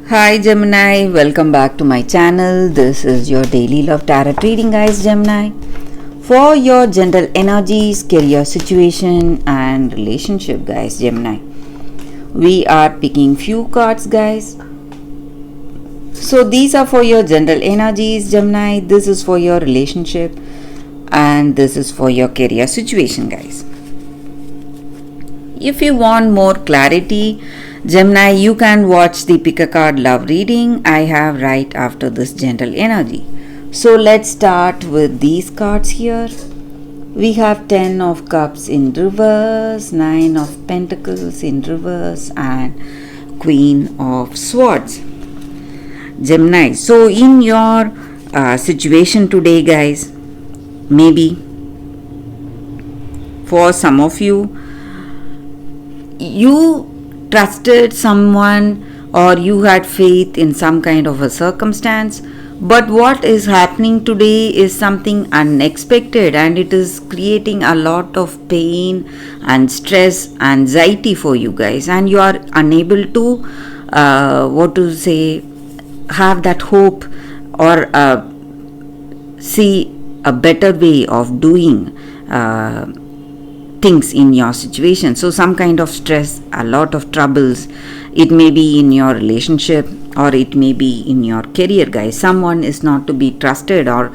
Hi Gemini, welcome back to my channel. This is your daily love tarot reading, guys. Gemini, for your general energies, career situation and relationship, guys. Gemini, we are picking few cards, guys. So these are for your general energies, Gemini. This is for your relationship and this is for your career situation, guys. If you want more clarity, Gemini, you can watch the pick a card love reading I have right after this general energy. So let's start with these cards here. We have 10 of cups in reverse, 9 of pentacles in reverse and queen of swords. Gemini, so in your situation today, guys, maybe for some of you trusted someone or you had faith in some kind of a circumstance, but what is happening today is something unexpected and it is creating a lot of pain and stress, anxiety for you guys, and you are unable to have that hope or see a better way of doing things in your situation. So some kind of stress, a lot of troubles. It may be in your relationship or it may be in your career, guys. Someone is not to be trusted or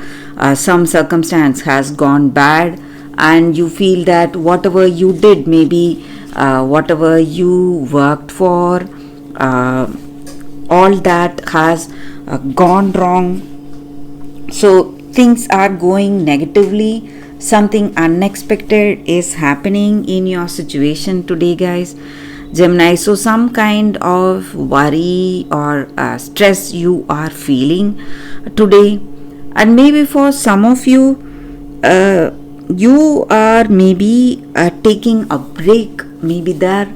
some circumstance has gone bad and you feel that whatever you did, maybe whatever you worked for, all that has gone wrong. So things are going negatively. Something unexpected is happening in your situation today, guys. Gemini, so some kind of worry or stress you are feeling today, and maybe for some of you, you are maybe taking a break. Maybe there,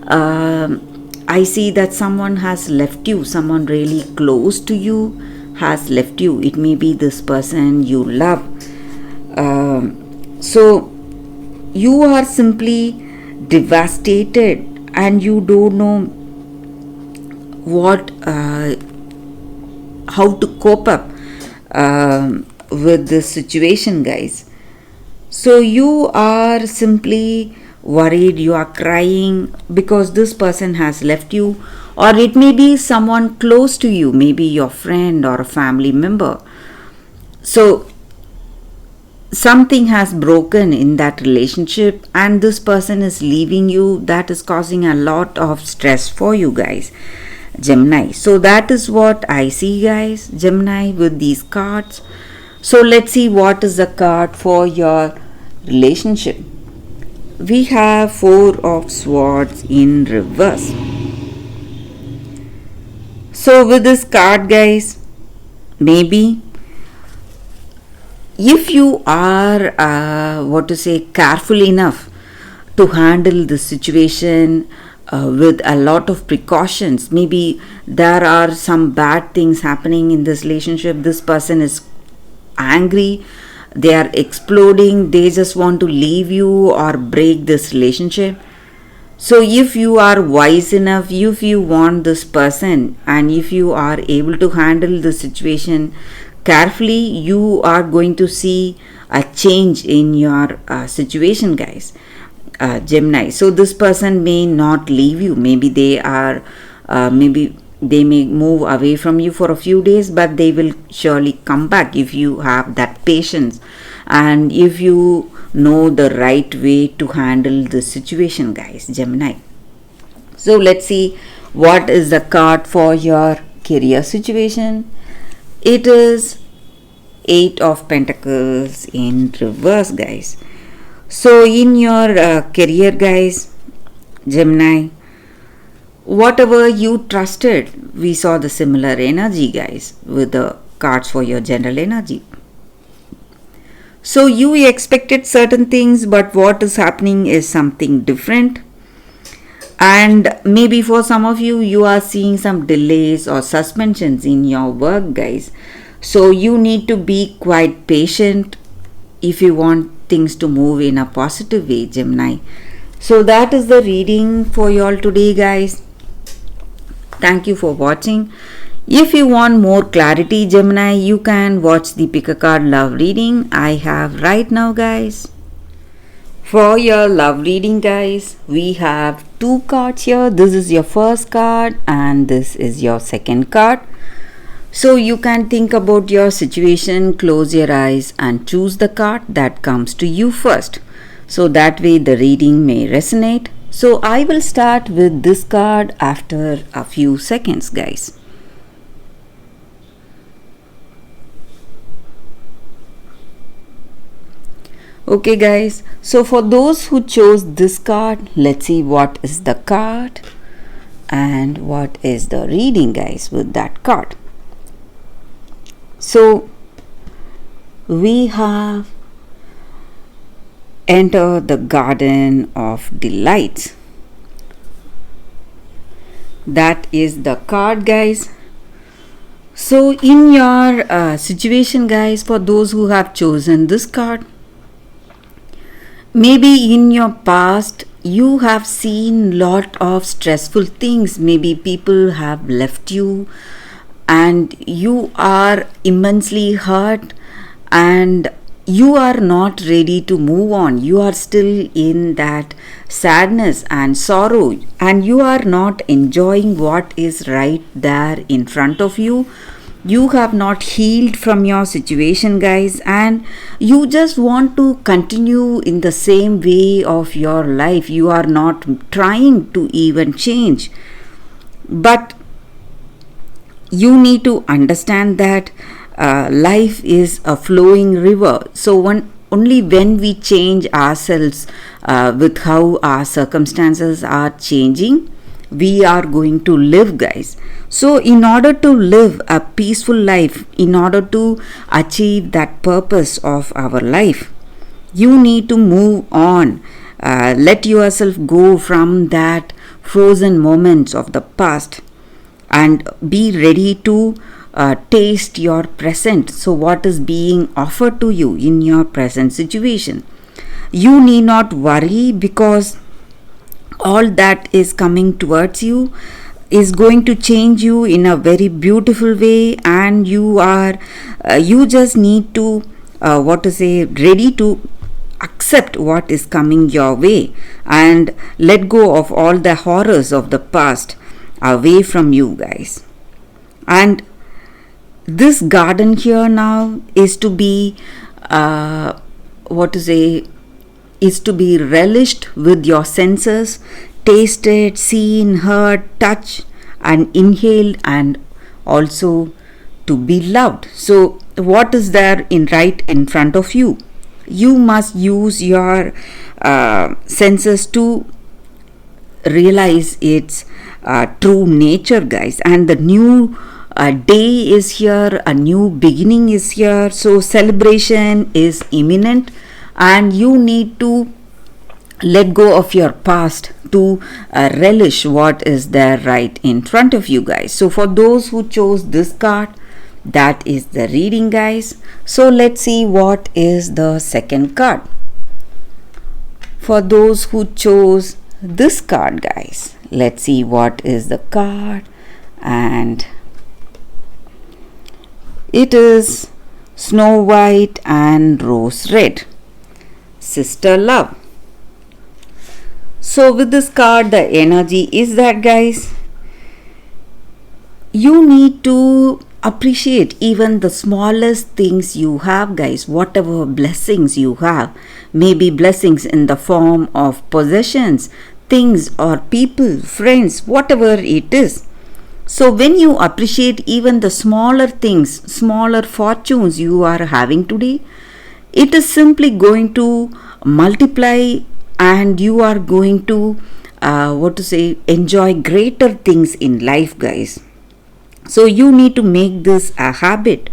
I see that someone has left you, someone really close to you has left you. It may be this person you love. So you are simply devastated and you don't know what how to cope up with this situation, guys. So you are simply worried, you are crying because this person has left you, or it may be someone close to you, maybe your friend or a family member. So something has broken in that relationship and this person is leaving you. That is causing a lot of stress for you guys, Gemini. So that is what I see, guys, Gemini, with these cards. So let's see what is the card for your relationship. We have 4 of swords in reverse. So with this card, guys, maybe if you are careful enough to handle the situation with a lot of precautions, maybe there are some bad things happening in this relationship. This person is angry, they are exploding, they just want to leave you or break this relationship. So if you are wise enough, if you want this person and if you are able to handle the situation carefully, you are going to see a change in your situation, guys, Gemini. So this person may not leave you. Maybe they are maybe they may move away from you for a few days, but they will surely come back if you have that patience and if you know the right way to handle the situation, guys, Gemini. So let's see what is the card for your career situation. It is 8 of Pentacles in reverse, guys. So in your career, guys, Gemini, whatever you trusted, we saw the similar energy, guys, with the cards for your general energy. So you expected certain things, but what is happening is something different. And maybe for some of you, you are seeing some delays or suspensions in your work, guys. So you need to be quite patient if you want things to move in a positive way, Gemini. So that is the reading for you all today, guys. Thank you for watching. If you want more clarity, Gemini, you can watch the pick a card love reading I have right now, guys. For your love reading, guys, we have two cards here. This is your first card and this is your second card. So you can think about your situation, close your eyes and choose the card that comes to you first. So that way the reading may resonate. So I will start with this card after a few seconds, guys. Okay guys, so for those who chose this card, let's see what is the card and what is the reading, guys, with that card. So we have Enter the Garden of Delights. That is the card, guys. So in your situation, guys, for those who have chosen this card, maybe in your past you have seen lot of stressful things. Maybe people have left you and you are immensely hurt and you are not ready to move on. You are still in that sadness and sorrow and you are not enjoying what is right there in front of you. You have not healed from your situation, guys, and you just want to continue in the same way of your life. You are not trying to even change. But you need to understand that life is a flowing river. So only when we change ourselves with how our circumstances are changing, we are going to live, guys. So in order to live a peaceful life, in order to achieve that purpose of our life, you need to move on. Let yourself go from that frozen moments of the past and be ready to taste your present. So what is being offered to you in your present situation? You need not worry, because all that is coming towards you is going to change you in a very beautiful way, and you just need to ready to accept what is coming your way and let go of all the horrors of the past away from you, guys. And this garden here now is to be is to be relished with your senses, tasted, seen, heard, touched and inhaled, and also to be loved. So what is there right in front of you? You must use your senses to realize its true nature, guys. And the new day is here, a new beginning is here. So celebration is imminent and you need to let go of your past to relish what is there right in front of you, guys. So for those who chose this card, that is the reading, guys. So let's see what is the second card. For those who chose this card, guys, let's see what is the card. And it is Snow White and Rose Red, Sister Love. So with this card, the energy is that, guys, you need to appreciate even the smallest things you have, guys. Whatever blessings you have, maybe blessings in the form of possessions, things or people, friends, whatever it is. So when you appreciate even the smaller things, smaller fortunes you are having today, it is simply going to multiply and you are going to enjoy greater things in life, guys. So you need to make this a habit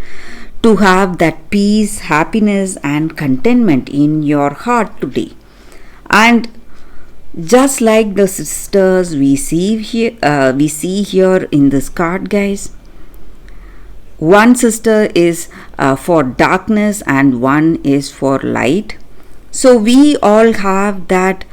to have that peace, happiness and contentment in your heart today. And just like the sisters we see here in this card, guys, one sister is for darkness and one is for light. So we all have that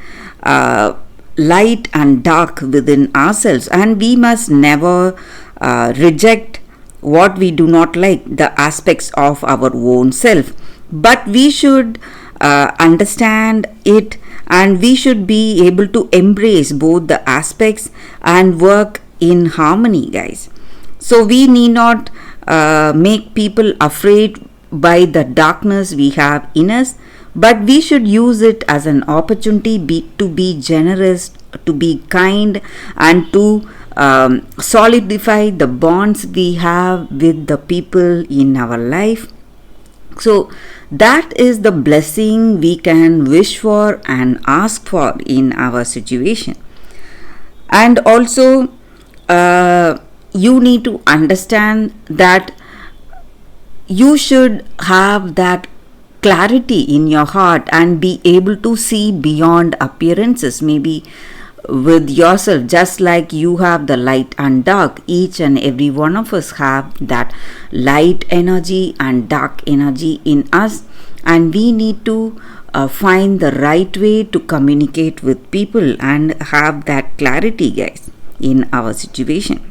light and dark within ourselves, and we must never reject what we do not like, the aspects of our own self, but we should understand it, and we should be able to embrace both the aspects and work in harmony, guys. So we need not make people afraid by the darkness we have in us, but we should use it as an opportunity to be generous, to be kind, and to solidify the bonds we have with the people in our life. So that is the blessing we can wish for and ask for in our situation. And also, you need to understand that you should have that clarity in your heart and be able to see beyond appearances, maybe with yourself, just like you have the light and dark. Each and every one of us have that light energy and dark energy in us, and we need to find the right way to communicate with people and have that clarity, guys, in our situation.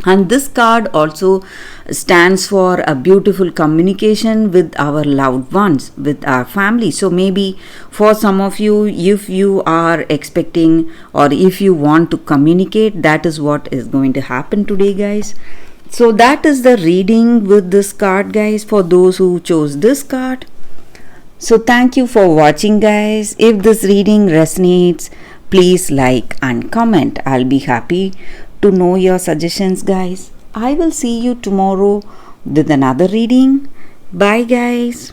And this card also stands for a beautiful communication with our loved ones, with our family. So maybe for some of you, if you are expecting or if you want to communicate, that is what is going to happen today, guys. So that is the reading with this card, guys, for those who chose this card. So thank you for watching, guys. If this reading resonates, please like and comment. I'll be happy to know your suggestions, guys. I will see you tomorrow with another reading. Bye, guys.